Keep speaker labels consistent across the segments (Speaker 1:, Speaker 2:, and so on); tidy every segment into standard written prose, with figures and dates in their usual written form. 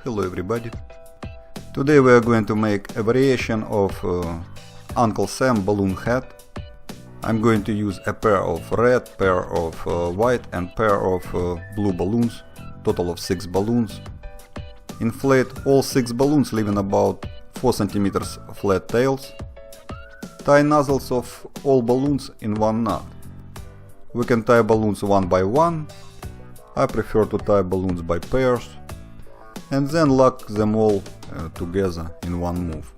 Speaker 1: Hello everybody. Today we are going to make a variation of Uncle Sam balloon hat. I'm going to use a pair of red, pair of white and pair of blue balloons, total of 6 balloons. Inflate all 6 balloons leaving about 4 centimeters flat tails. Tie nozzles of all balloons in one knot. We can tie balloons one by one. I prefer to tie balloons by pairs. And then lock them all together in one move.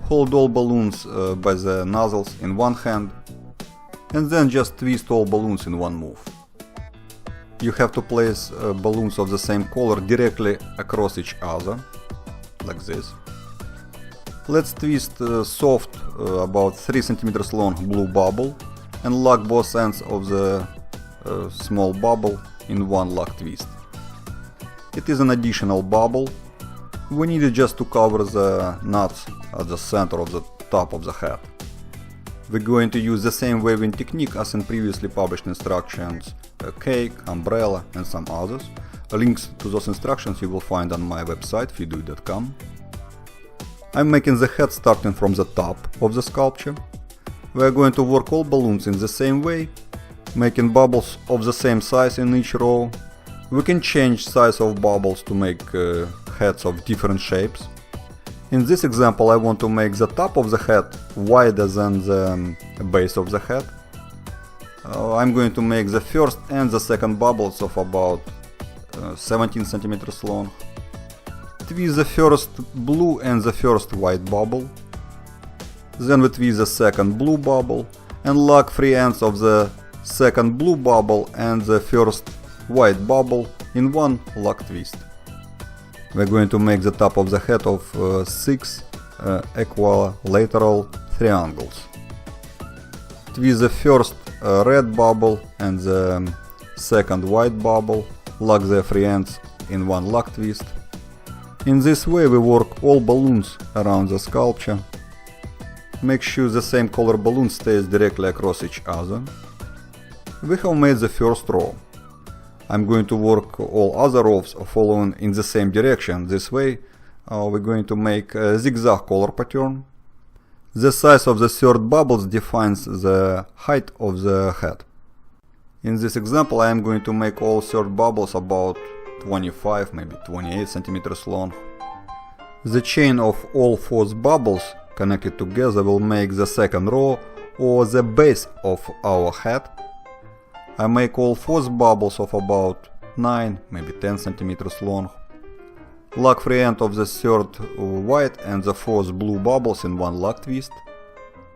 Speaker 1: Hold all balloons by the nozzles in one hand and then just twist all balloons in one move. You have to place balloons of the same color directly across each other, like this. Let's twist soft about 3 centimeters long blue bubble and lock both ends of the small bubble in one lock twist. It is an additional bubble. We need it just to cover the nuts at the center of the top of the hat. We're going to use the same waving technique as in previously published instructions, cake, umbrella and some others. Links to those instructions you will find on my website feedui.com. I'm making the hat starting from the top of the sculpture. We are going to work all balloons in the same way, making bubbles of the same size in each row. We can change size of bubbles to make hats of different shapes. In this example I want to make the top of the hat wider than the base of the hat. I'm going to make the first and the second bubbles of about 17 centimeters long. Twist the first blue and the first white bubble. Then we twist the second blue bubble and lock free ends of the second blue bubble and the first white bubble in one lock twist. We're going to make the top of the hat of 6 equilateral triangles. Twist the first red bubble and the second white bubble, lock the free ends in one lock twist. In this way we work all balloons around the sculpture. Make sure the same color balloon stays directly across each other. We have made the first row. I'm going to work all other rows following in the same direction. This way we're going to make a zigzag color pattern. The size of the third bubbles defines the height of the hat. In this example I am going to make all third bubbles about 25, maybe 28 centimeters long. The chain of all fourth bubbles connected together will make the second row or the base of our hat. I make all fourth bubbles of about 9, maybe 10 centimeters long. Lock free end of the third white and the fourth blue bubbles in one lock twist.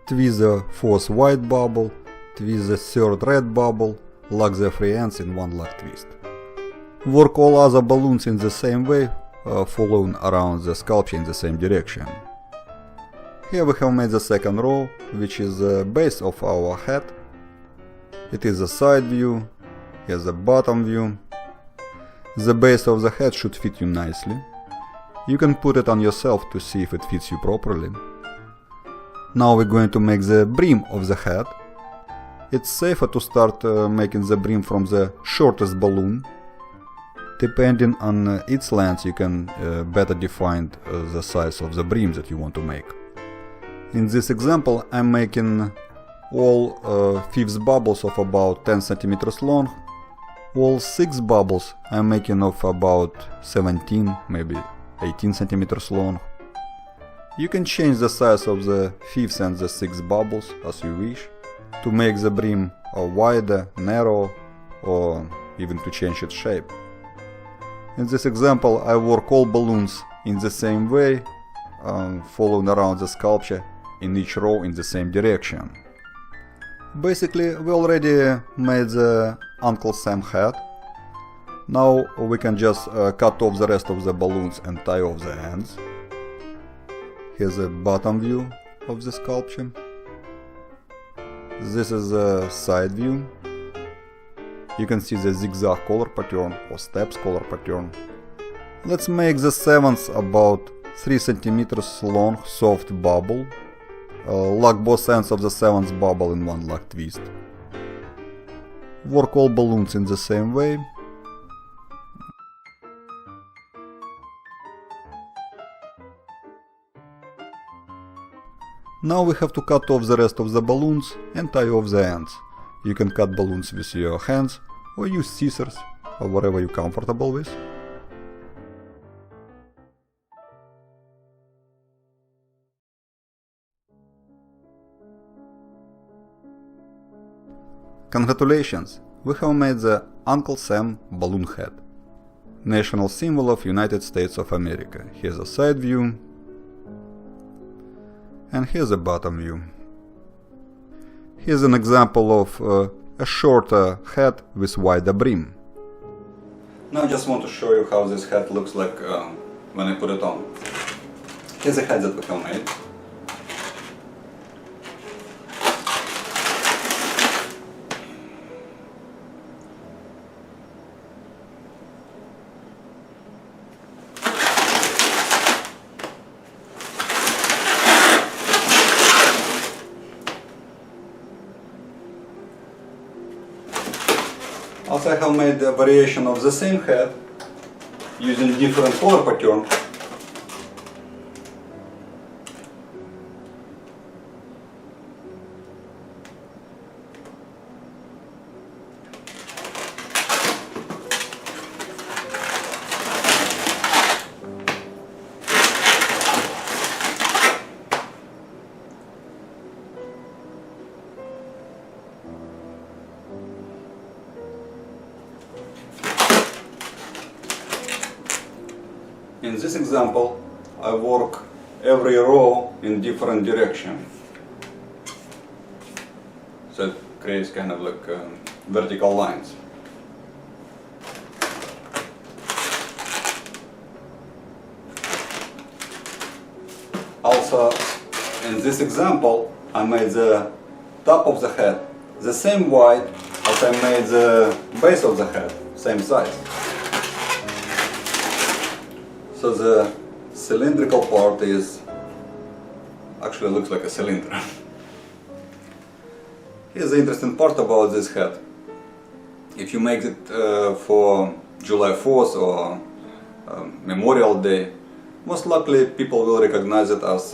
Speaker 1: Twist the fourth white bubble, twist the third red bubble, lock the free ends in one lock twist. Work all other balloons in the same way, following around the sculpture in the same direction. Here we have made the second row, which is the base of our hat. It is a side view, here's the bottom view. The base of the hat should fit you nicely. You can put it on yourself to see if it fits you properly. Now we're going to make the brim of the hat. It's safer to start making the brim from the shortest balloon. Depending on its length you can better define the size of the brim that you want to make. In this example I'm making all 5 bubbles of about 10 centimeters long. All 6 bubbles I'm making of about 17, maybe 18 centimeters long. You can change the size of the 5th and the 6th bubbles as you wish, to make the brim wider, narrow, or even to change its shape. In this example I work all balloons in the same way, following around the sculpture in each row in the same direction. Basically we already made the Uncle Sam hat. Now we can just cut off the rest of the balloons and tie off the ends. Here's the bottom view of the sculpture. This is the side view. You can see the zigzag color pattern or steps color pattern. Let's make the 7th about 3 centimeters long soft bubble. Lock both ends of the 7th bubble in one lock twist. Work all balloons in the same way. Now we have to cut off the rest of the balloons and tie off the ends. You can cut balloons with your hands or use scissors or whatever you're comfortable with. Congratulations! We have made the Uncle Sam balloon head. National symbol of United States of America. Here's a side view. And here's a bottom view. Here's an example of a shorter hat with wider brim. Now I just want to show you how this hat looks like when I put it on. Here's a hat that we have made. Also, I have made a variation of the same hat using different color pattern. In this example, I work every row in different direction. So it creates kind of like vertical lines. Also, in this example, I made the top of the head the same wide as I made the base of the head, same size. So the cylindrical part is actually looks like a cylinder. Here's the interesting part about this hat. If you make it for July 4th or Memorial Day, most likely people will recognize it as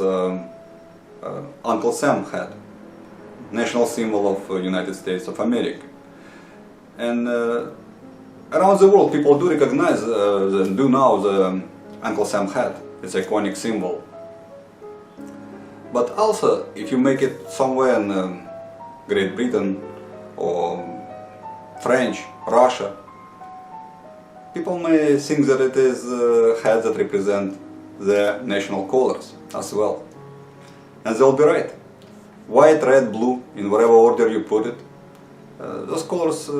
Speaker 1: Uncle Sam hat, national symbol of United States of America. And around the world people do recognize, do know the Uncle Sam hat. It's an iconic symbol. But also, if you make it somewhere in Great Britain or French, Russia, people may think that it is a hat that represents their national colors as well. And they'll be right. White, red, blue, in whatever order you put it, those colors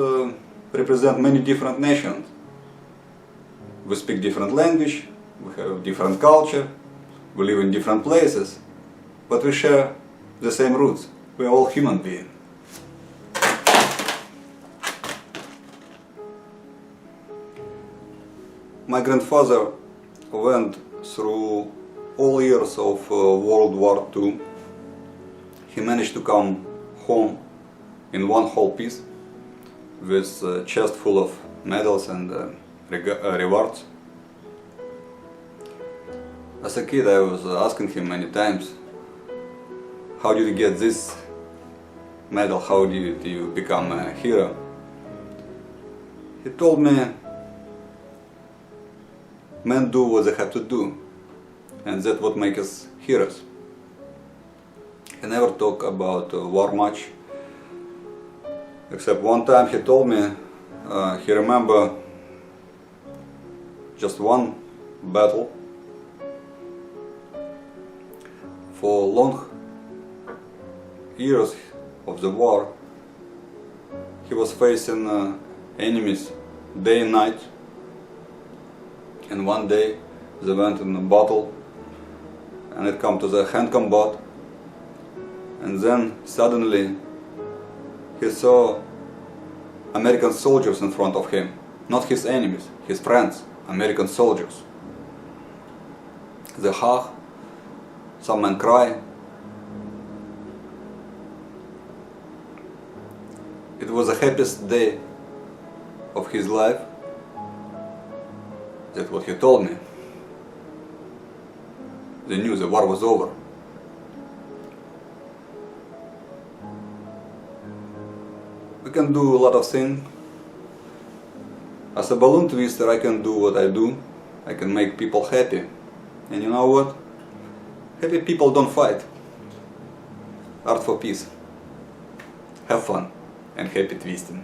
Speaker 1: represent many different nations. We speak different language, we have different culture, we live in different places, but we share the same roots. We are all human beings. My grandfather went through all years of World War II. He managed to come home in one whole piece with a chest full of medals and rewards. As a kid, I was asking him many times, how did you get this medal? How did you become a hero? He told me, men do what they have to do, and that's what makes us heroes. He never talked about war much, except one time he told me he remembered just one battle. For long years of the war, he was facing enemies day and night, and one day they went in a battle and it came to the hand combat, and then suddenly he saw American soldiers in front of him, not his enemies, his friends, American soldiers. They hug, some men cry. It was the happiest day of his life. That's what he told me. They knew the war was over. we can do a lot of things. As a balloon twister, I can do what I do. I can make people happy. And you know what? Happy people don't fight. Art for peace. Have fun and happy twisting.